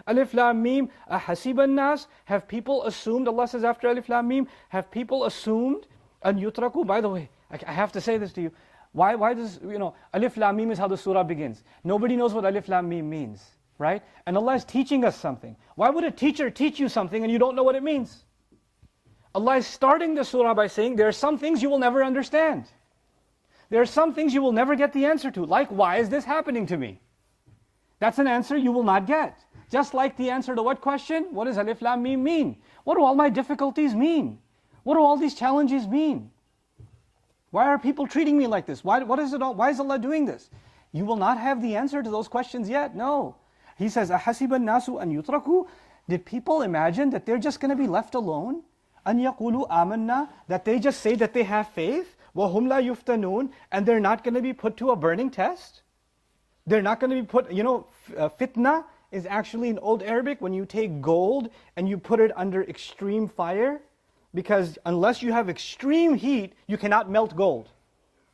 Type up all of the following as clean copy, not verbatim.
Alif Lam Mim, ahasiban nas, have people assumed, Allah says after Alif Lam Mim, have people assumed an yutraku? By the way, I have to say this to you. Why does, Alif Lam Mim is how the surah begins. Nobody knows what Alif Lam Mim means, right? And Allah is teaching us something. Why would a teacher teach you something and you don't know what it means? Allah is starting the surah by saying there are some things you will never understand. There are some things you will never get the answer to. Like, why is this happening to me? That's an answer you will not get. Just like the answer to what question? What does Alif Lam Mim mean? What do all my difficulties mean? What do all these challenges mean? Why are people treating me like this? Why is Allah doing this? You will not have the answer to those questions yet. No. He says, أَحَسِبَ النَّاسُ أَن يُتْرَكُوا? Did people imagine that they're just going to be left alone? أَن يَقُولُوا آمَنَّا? That they just say that they have faith? وَهُمْ لَا يُفْتَنُونَ? And they're not going to be put to a burning test? They're not going to be put, fitna is actually in Old Arabic when you take gold and you put it under extreme fire. Because unless you have extreme heat, you cannot melt gold.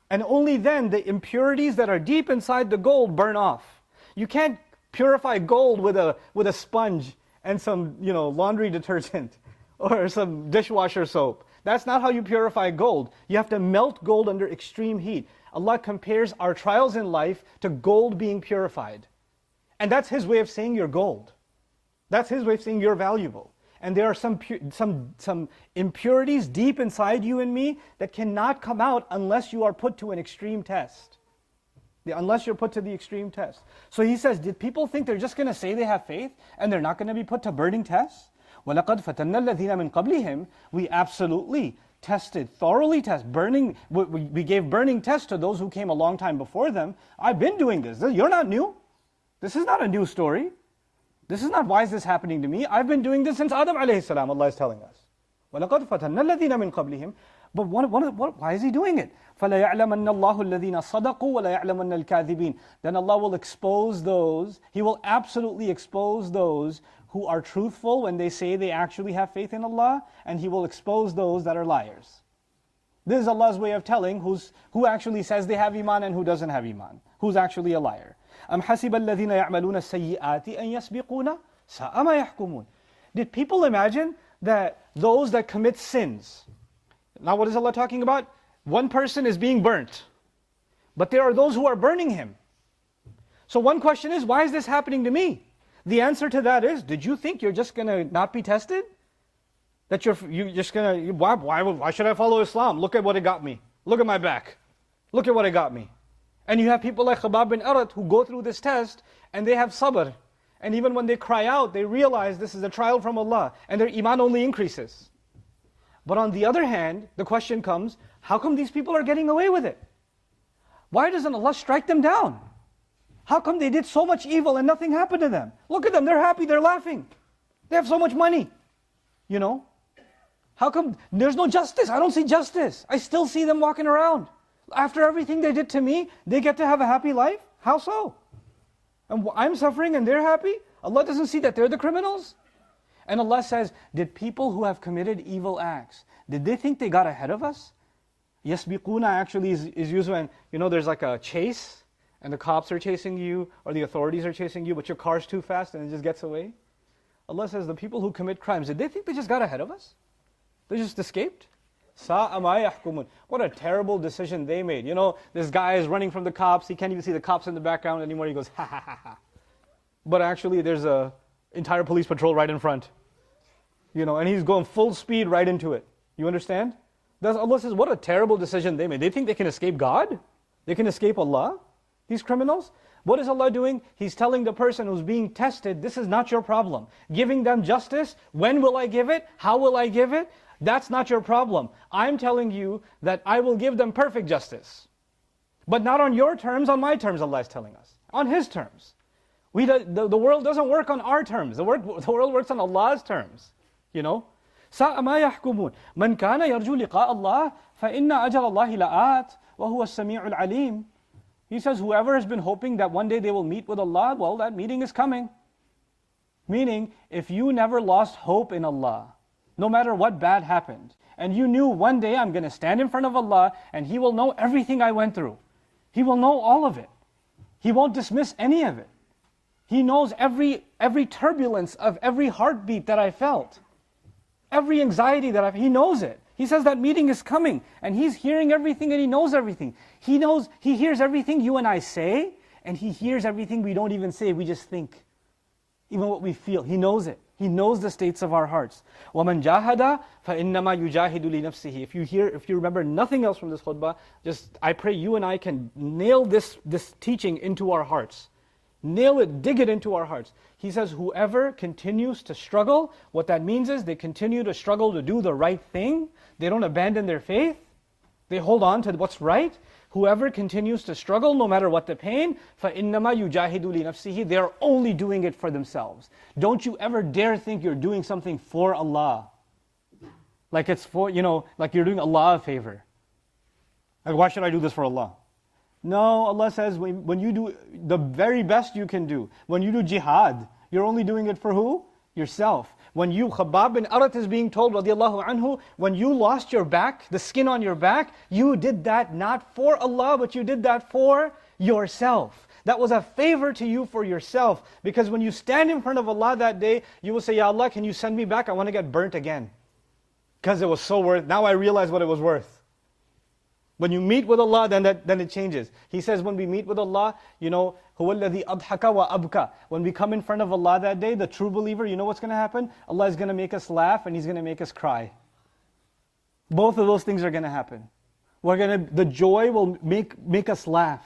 And only then the impurities that are deep inside the gold burn off. You can't purify gold with a sponge and some laundry detergent or some dishwasher soap. That's not how you purify gold. You have to melt gold under extreme heat. Allah compares our trials in life to gold being purified. And that's His way of saying you're gold. That's His way of saying you're valuable. And there are some impurities deep inside you and me that cannot come out unless you are put to an extreme test. Unless you're put to the extreme test. So he says, did people think they're just going to say they have faith and they're not going to be put to burning tests? وَلَقَدْ فَتَنَّا الَّذِينَ مِنْ قَبْلِهِمْ. We absolutely thoroughly tested, we gave burning tests to those who came a long time before them. I've been doing this. You're not new. This is not a new story. This is not, why is this happening to me? I've been doing this since Adam alayhi salam, Allah is telling us. وَلَقَدْ فَتَنَّا الَّذِينَ مِنْ قَبْلِهِمْ. But why is He doing it? فَلَيَعْلَمَنَّ اللَّهُ الَّذِينَ صَدَقُوا وَلَيَعْلَمَنَّ الْكَاذِبِينَ. Then Allah will expose those, He will absolutely expose those who are truthful when they say they actually have faith in Allah, and He will expose those that are liars. This is Allah's way of telling who actually says they have Iman and who doesn't have Iman, who's actually a liar. أَمْ حَسِبَ الَّذِينَ يَعْمَلُونَ السَّيِّئَاتِ أَنْ يَسْبِقُونَ سَاءَ مَا يَحْكُمُونَ. Did people imagine that those that commit sins, now what is Allah talking about? One person is being burnt, but there are those who are burning him. So one question is, why is this happening to me? The answer to that is, did you think you're just going to not be tested? That you're just going to, why should I follow Islam? Look at what it got me. Look at my back. Look at what it got me. And you have people like Khabbab bin Arat who go through this test and they have sabr. And even when they cry out, they realize this is a trial from Allah and their iman only increases. But on the other hand, the question comes, how come these people are getting away with it? Why doesn't Allah strike them down? How come they did so much evil and nothing happened to them? Look at them, they're happy, they're laughing. They have so much money. How come there's no justice? I don't see justice. I still see them walking around. After everything they did to me, they get to have a happy life? How so? And I'm suffering and they're happy? Allah doesn't see that they're the criminals? And Allah says, did people who have committed evil acts, did they think they got ahead of us? Yasbiquna actually is used when, there's like a chase, and the cops are chasing you, or the authorities are chasing you, but your car's too fast and it just gets away. Allah says, the people who commit crimes, did they think they just got ahead of us? They just escaped? Sa'a ma yahkumun. What a terrible decision they made. This guy is running from the cops, he can't even see the cops in the background anymore, he goes, ha ha ha ha. But actually there's a entire police patrol right in front. And he's going full speed right into it. You understand? Allah says, what a terrible decision they made. They think they can escape God? They can escape Allah? These criminals? What is Allah doing? He's telling the person who's being tested, this is not your problem. Giving them justice, when will I give it? How will I give it? That's not your problem. I'm telling you that I will give them perfect justice. But not on your terms, on my terms, Allah is telling us. On His terms. The world doesn't work on our terms. The world works on Allah's terms. سَاءَ مَا يَحْكُمُونَ مَنْ كَانَ يَرْجُو لِقَاءَ اللَّهِ فَإِنَّ أَجَلَ اللَّهِ لَآتٍ وَهُوَ السَّمِيعُ الْعَلِيمُ. He says, whoever has been hoping that one day they will meet with Allah, well, that meeting is coming. Meaning, if you never lost hope in Allah, no matter what bad happened, and you knew one day I'm going to stand in front of Allah and He will know everything I went through. He will know all of it. He won't dismiss any of it. He knows every turbulence of every heartbeat that I felt. Every anxiety that He knows it. He says that meeting is coming, and He's hearing everything, and He knows everything. He hears everything you and I say, and He hears everything we don't even say, we just think. Even what we feel, He knows it. He knows the states of our hearts. وَمَنْ جَاهَدَ فَإِنَّمَا يُجَاهِدُ لِنَفْسِهِ. If you remember nothing else from this khutbah, I pray you and I can nail this teaching into our hearts. Nail it, dig it into our hearts. He says, whoever continues to struggle, what that means is they continue to struggle to do the right thing. They don't abandon their faith. They hold on to what's right. Whoever continues to struggle, no matter what the pain, فَإِنَّمَا يُجَاهِدُ لِنَفْسِهِ. They're only doing it for themselves. Don't you ever dare think you're doing something for Allah. Like it's for, like you're doing Allah a favor. Like, why should I do this for Allah? No, Allah says when you do the very best you can do, when you do jihad, you're only doing it for who? Yourself. When Khabbab bin Arat is being told, radiallahu anhu, when you lost your back, the skin on your back, you did that not for Allah, but you did that for yourself. That was a favor to you for yourself. Because when you stand in front of Allah that day, you will say, Ya Allah, can you send me back? I want to get burnt again. Because it was so worth, now I realize what it was worth. When you meet with Allah, then it changes. He says when we meet with Allah, هُوَ الَّذِي أَضْحَكَ وَأَبْكَى. When we come in front of Allah that day, the true believer, you know what's going to happen? Allah is going to make us laugh and He's going to make us cry. Both of those things are going to happen. The joy will make us laugh.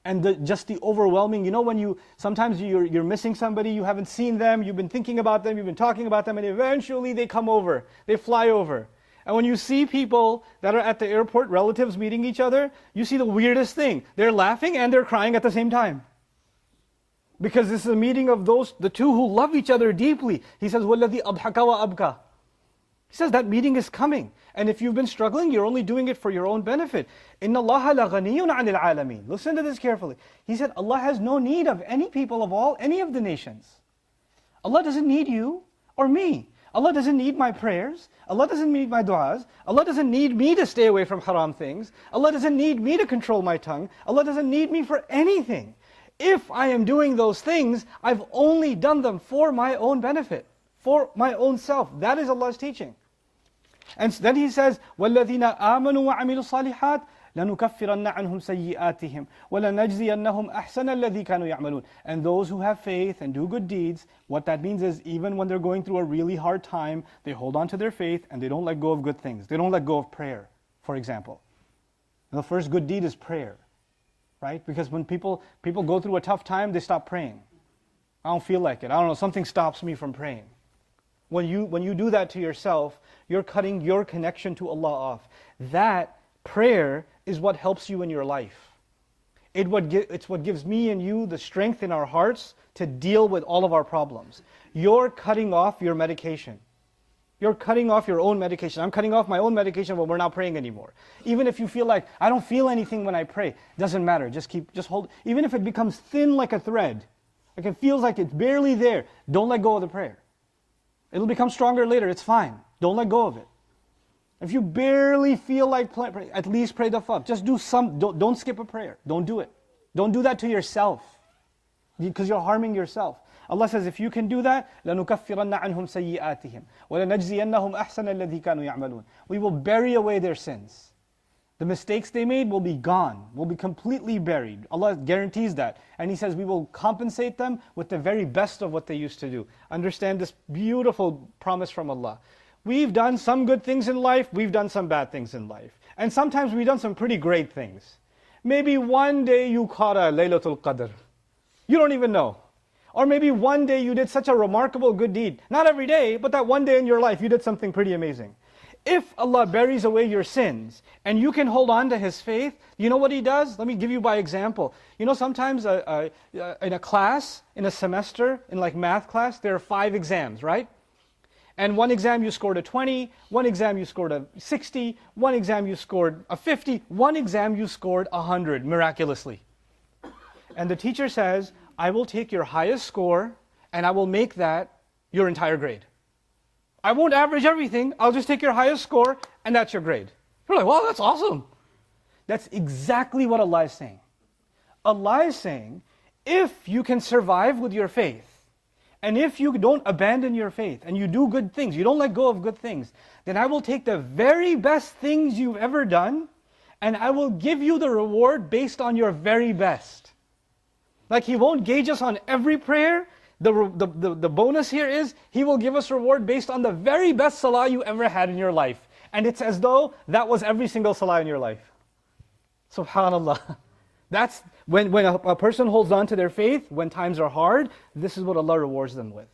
And just the overwhelming, when sometimes you're missing somebody, you haven't seen them, you've been thinking about them, you've been talking about them, and eventually they come over, they fly over. And when you see people that are at the airport, relatives meeting each other, you see the weirdest thing. They're laughing and they're crying at the same time. Because this is a meeting of the two who love each other deeply. He says, وَالَّذِي أَضْحَكَ وَأَبْكَى. He says that meeting is coming. And if you've been struggling, you're only doing it for your own benefit. إِنَّ اللَّهَ لَغَنِيٌّ عَنِ الْعَالَمِينَ. Listen to this carefully. He said, Allah has no need of any people of any of the nations. Allah doesn't need you or me. Allah doesn't need my prayers. Allah doesn't need my du'as. Allah doesn't need me to stay away from haram things. Allah doesn't need me to control my tongue. Allah doesn't need me for anything. If I am doing those things, I've only done them for my own benefit, for my own self. That is Allah's teaching. And then He says, وَالَّذِينَ آمَنُوا وَعَمِلُوا الصَّالِحَاتِ لَنُكَفِّرَنَّ عَنْهُمْ سَيِّئَاتِهِمْ وَلَنَجْزِيَنَّهُمْ أَحْسَنَ الَّذِي كَانُوا يَعْمَلُونَ. And those who have faith and do good deeds, what that means is even when they're going through a really hard time, they hold on to their faith and they don't let go of good things. They don't let go of prayer, for example. And the first good deed is prayer, right? Because when people go through a tough time, they stop praying. I don't feel like it. I don't know, something stops me from praying. When you do that to yourself, you're cutting your connection to Allah off. That prayer is what helps you in your life. It's what gives me and you the strength in our hearts to deal with all of our problems. You're cutting off your medication. You're cutting off your own medication. I'm cutting off my own medication, but we're not praying anymore. Even if you feel like, I don't feel anything when I pray, doesn't matter. Just hold. Even if it becomes thin like a thread, like it feels like it's barely there, don't let go of the prayer. It'll become stronger later, it's fine. Don't let go of it. If you barely feel like praying, at least pray the fard. Just do don't skip a prayer. Don't do it. Don't do that to yourself. Because you're harming yourself. Allah says, if you can do that, لَنُكَفِّرَنَّ عَنْهُمْ سَيِّئَاتِهِمْ وَلَنَجْزِيَنَّهُمْ أَحْسَنَ الَّذِي كَانُوا يَعْمَلُونَ. We will bury away their sins. The mistakes they made will be gone, will be completely buried. Allah guarantees that. And He says, we will compensate them with the very best of what they used to do. Understand this beautiful promise from Allah. We've done some good things in life, we've done some bad things in life. And sometimes we've done some pretty great things. Maybe one day you caught a Laylatul Qadr. You don't even know. Or maybe one day you did such a remarkable good deed. Not every day, but that one day in your life you did something pretty amazing. If Allah buries away your sins and you can hold on to His faith, you know what He does? Let me give you by example. Sometimes in a class, in a semester, in like math class, there are 5 exams, right? And one exam you scored a 20, one exam you scored a 60, one exam you scored a 50, one exam you scored 100, miraculously. And the teacher says, I will take your highest score and I will make that your entire grade. I won't average everything, I'll just take your highest score and that's your grade. You're like, wow, that's awesome. That's exactly what Allah is saying. Allah is saying, if you can survive with your faith, and if you don't abandon your faith, and you do good things, you don't let go of good things, then I will take the very best things you've ever done, and I will give you the reward based on your very best. Like He won't gauge us on every prayer. The bonus here is, He will give us reward based on the very best salah you ever had in your life. And it's as though that was every single salah in your life. SubhanAllah. That's when a person holds on to their faith, when times are hard, this is what Allah rewards them with.